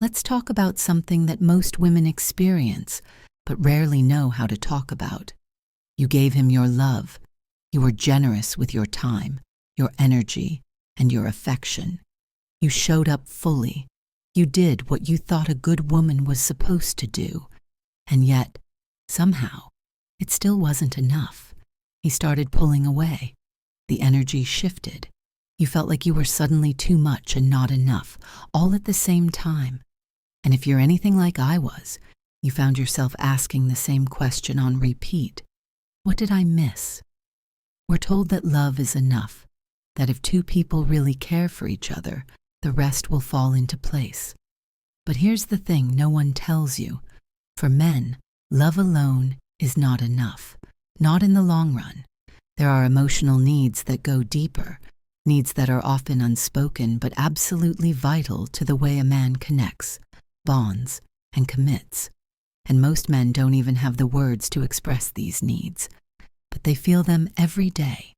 Let's talk about something that most women experience, but rarely know how to talk about. You gave him your love. You were generous with your time, your energy, and your affection. You showed up fully. You did what you thought a good woman was supposed to do. And yet, somehow, it still wasn't enough. He started pulling away. The energy shifted. You felt like you were suddenly too much and not enough, all at the same time. And if you're anything like I was, you found yourself asking the same question on repeat. What did I miss? We're told that love is enough, that if two people really care for each other, the rest will fall into place. But here's the thing no one tells you. For men, love alone is not enough, not in the long run. There are emotional needs that go deeper, needs that are often unspoken but absolutely vital to the way a man connects, bonds, and commits. And most men don't even have the words to express these needs, but they feel them every day.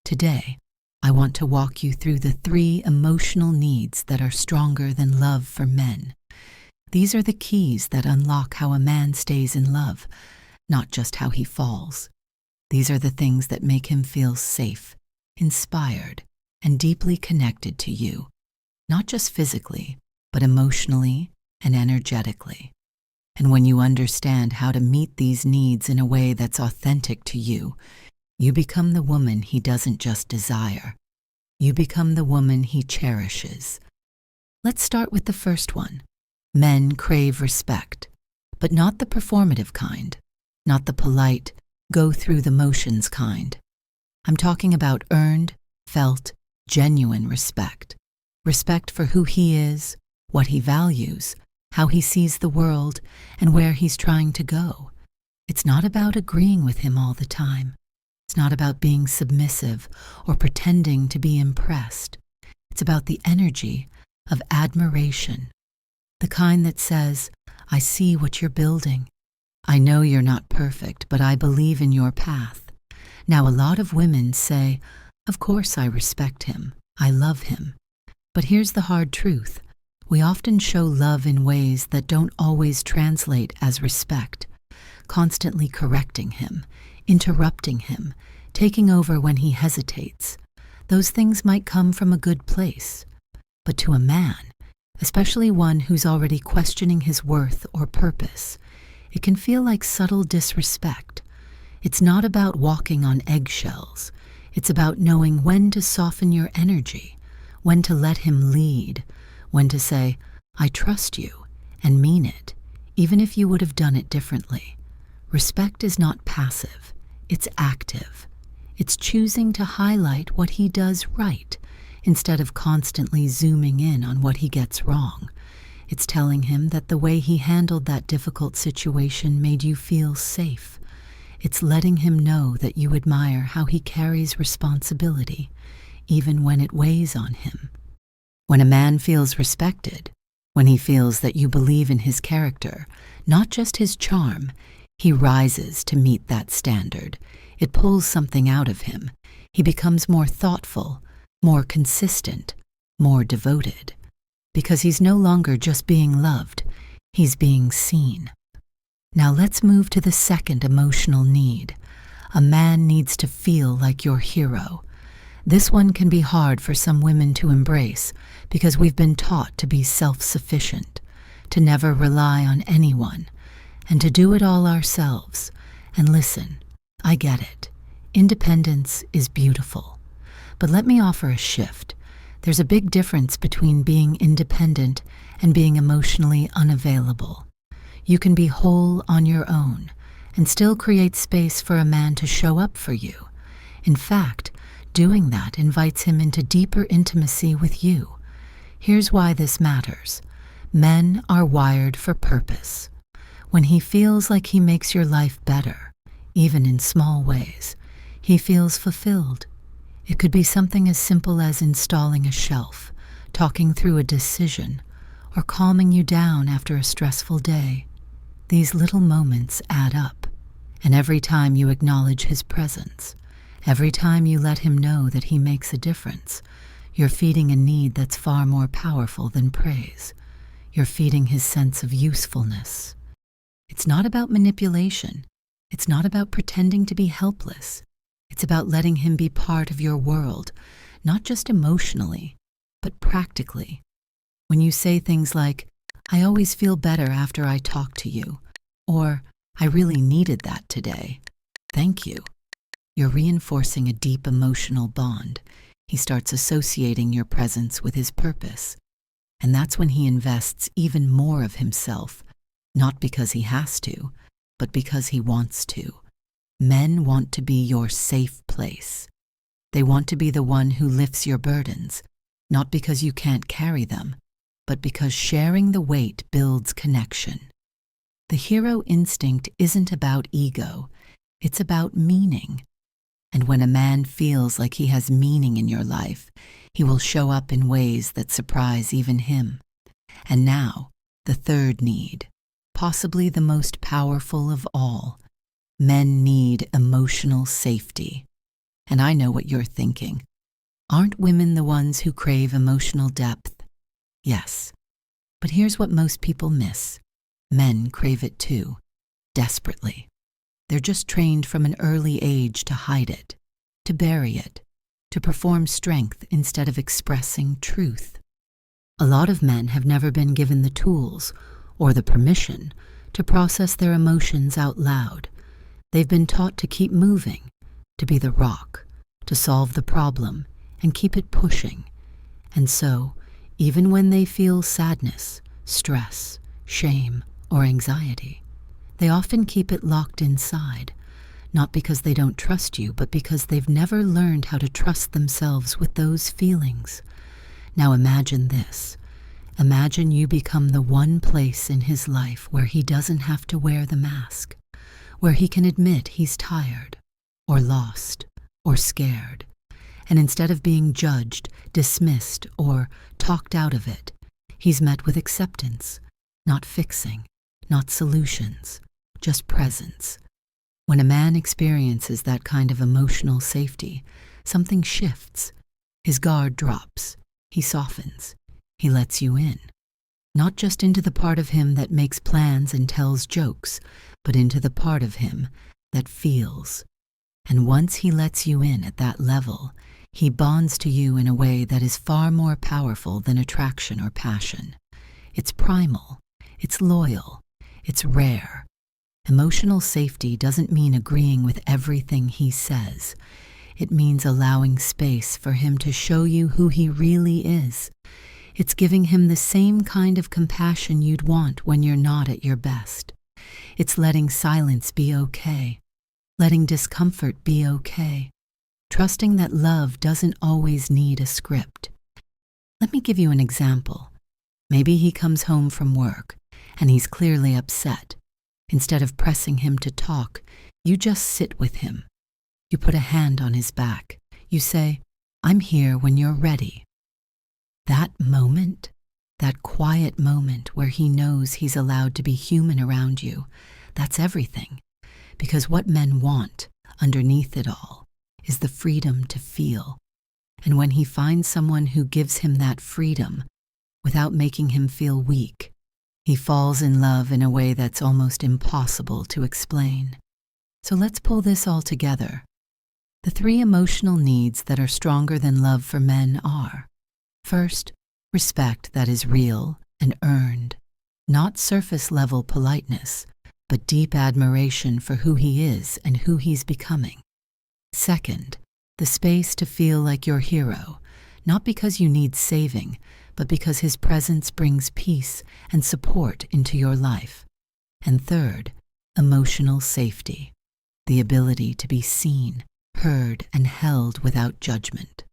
Today, I want to walk you through the 3 emotional needs that are stronger than love for men. These are the keys that unlock how a man stays in love, not just how he falls. These are the things that make him feel safe, inspired, and deeply connected to you, not just physically, but emotionally and energetically. And when you understand how to meet these needs in a way that's authentic to you, you become the woman he doesn't just desire. You become the woman he cherishes. Let's start with the first one. Men crave respect, but not the performative kind, not the polite, go-through-the-motions kind. I'm talking about earned, felt, genuine respect. Respect for who he is, what he values, how he sees the world, and where he's trying to go. It's not about agreeing with him all the time. It's not about being submissive or pretending to be impressed. It's about the energy of admiration, the kind that says, I see what you're building. I know you're not perfect, but I believe in your path. Now, a lot of women say, of course I respect him, I love him. But here's the hard truth. We often show love in ways that don't always translate as respect, constantly correcting him, interrupting him, taking over when he hesitates. Those things might come from a good place. But to a man, especially one who's already questioning his worth or purpose, it can feel like subtle disrespect. It's not about walking on eggshells. It's about knowing when to soften your energy, when to let him lead, when to say, I trust you, and mean it, even if you would have done it differently. Respect is not passive, it's active. It's choosing to highlight what he does right, instead of constantly zooming in on what he gets wrong. It's telling him that the way he handled that difficult situation made you feel safe. It's letting him know that you admire how he carries responsibility, even when it weighs on him. When a man feels respected, when he feels that you believe in his character, not just his charm, he rises to meet that standard. It pulls something out of him. He becomes more thoughtful, more consistent, more devoted. Because he's no longer just being loved, he's being seen. Now let's move to the second emotional need. A man needs to feel like your hero. This one can be hard for some women to embrace because we've been taught to be self-sufficient, to never rely on anyone, and to do it all ourselves. And listen, I get it. Independence is beautiful. But let me offer a shift. There's a big difference between being independent and being emotionally unavailable. You can be whole on your own and still create space for a man to show up for you. In fact, doing that invites him into deeper intimacy with you. Here's why this matters. Men are wired for purpose. When he feels like he makes your life better, even in small ways, he feels fulfilled. It could be something as simple as installing a shelf, talking through a decision, or calming you down after a stressful day. These little moments add up, and every time you acknowledge his presence, every time you let him know that he makes a difference, you're feeding a need that's far more powerful than praise. You're feeding his sense of usefulness. It's not about manipulation. It's not about pretending to be helpless. It's about letting him be part of your world, not just emotionally, but practically. When you say things like, "I always feel better after I talk to you," or "I really needed that today. Thank you," you're reinforcing a deep emotional bond. He starts associating your presence with his purpose. And that's when he invests even more of himself, not because he has to, but because he wants to. Men want to be your safe place. They want to be the one who lifts your burdens, not because you can't carry them, but because sharing the weight builds connection. The hero instinct isn't about ego, it's about meaning. And when a man feels like he has meaning in your life, he will show up in ways that surprise even him. And now, the third need, possibly the most powerful of all. Men need emotional safety. And I know what you're thinking. Aren't women the ones who crave emotional depth? Yes. But here's what most people miss. Men crave it too, desperately. They're just trained from an early age to hide it, to bury it, to perform strength instead of expressing truth. A lot of men have never been given the tools or the permission to process their emotions out loud. They've been taught to keep moving, to be the rock, to solve the problem and keep it pushing. And so, even when they feel sadness, stress, shame, or anxiety, they often keep it locked inside, not because they don't trust you, but because they've never learned how to trust themselves with those feelings. Now imagine this. Imagine you become the one place in his life where he doesn't have to wear the mask, where he can admit he's tired, or lost, or scared. And instead of being judged, dismissed, or talked out of it, he's met with acceptance, not fixing, not solutions, just presence. When a man experiences that kind of emotional safety, something shifts. His guard drops. He softens. He lets you in. Not just into the part of him that makes plans and tells jokes, but into the part of him that feels. And once he lets you in at that level, he bonds to you in a way that is far more powerful than attraction or passion. It's primal. It's loyal. It's rare. Emotional safety doesn't mean agreeing with everything he says. It means allowing space for him to show you who he really is. It's giving him the same kind of compassion you'd want when you're not at your best. It's letting silence be okay, letting discomfort be okay, trusting that love doesn't always need a script. Let me give you an example. Maybe he comes home from work, and he's clearly upset. Instead of pressing him to talk, you just sit with him. You put a hand on his back. You say, "I'm here when you're ready." That moment, that quiet moment where he knows he's allowed to be human around you, that's everything. Because what men want, underneath it all, is the freedom to feel. And when he finds someone who gives him that freedom, without making him feel weak, he falls in love in a way that's almost impossible to explain. So let's pull this all together. The three emotional needs that are stronger than love for men are: first, respect that is real and earned, not surface-level politeness, but deep admiration for who he is and who he's becoming. Second, the space to feel like your hero, not because you need saving, but because his presence brings peace and support into your life. And third, emotional safety, the ability to be seen, heard, and held without judgment.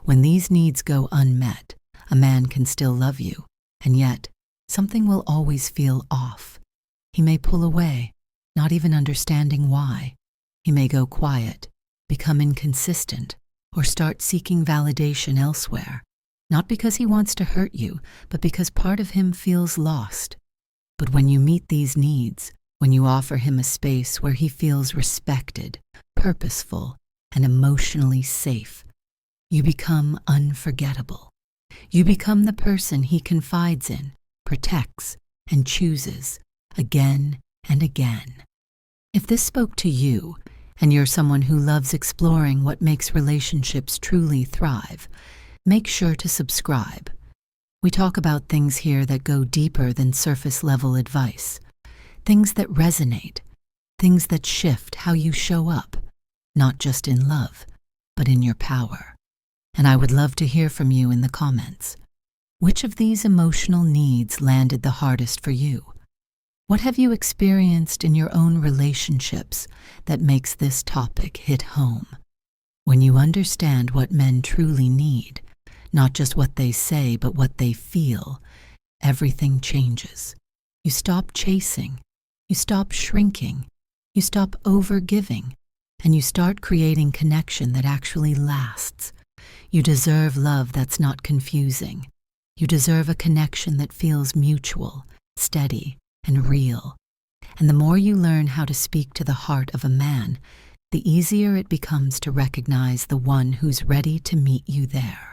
When these needs go unmet, a man can still love you, and yet something will always feel off. He may pull away, not even understanding why. He may go quiet, become inconsistent, or start seeking validation elsewhere. Not because he wants to hurt you, but because part of him feels lost. But when you meet these needs, when you offer him a space where he feels respected, purposeful, and emotionally safe, you become unforgettable. You become the person he confides in, protects, and chooses again and again. If this spoke to you, and you're someone who loves exploring what makes relationships truly thrive, make sure to subscribe. We talk about things here that go deeper than surface-level advice, things that resonate, things that shift how you show up, not just in love, but in your power. And I would love to hear from you in the comments. Which of these emotional needs landed the hardest for you? What have you experienced in your own relationships that makes this topic hit home? When you understand what men truly need, not just what they say, but what they feel, everything changes. You stop chasing, you stop shrinking, you stop overgiving, and you start creating connection that actually lasts. You deserve love that's not confusing. You deserve a connection that feels mutual, steady, and real. And the more you learn how to speak to the heart of a man, the easier it becomes to recognize the one who's ready to meet you there.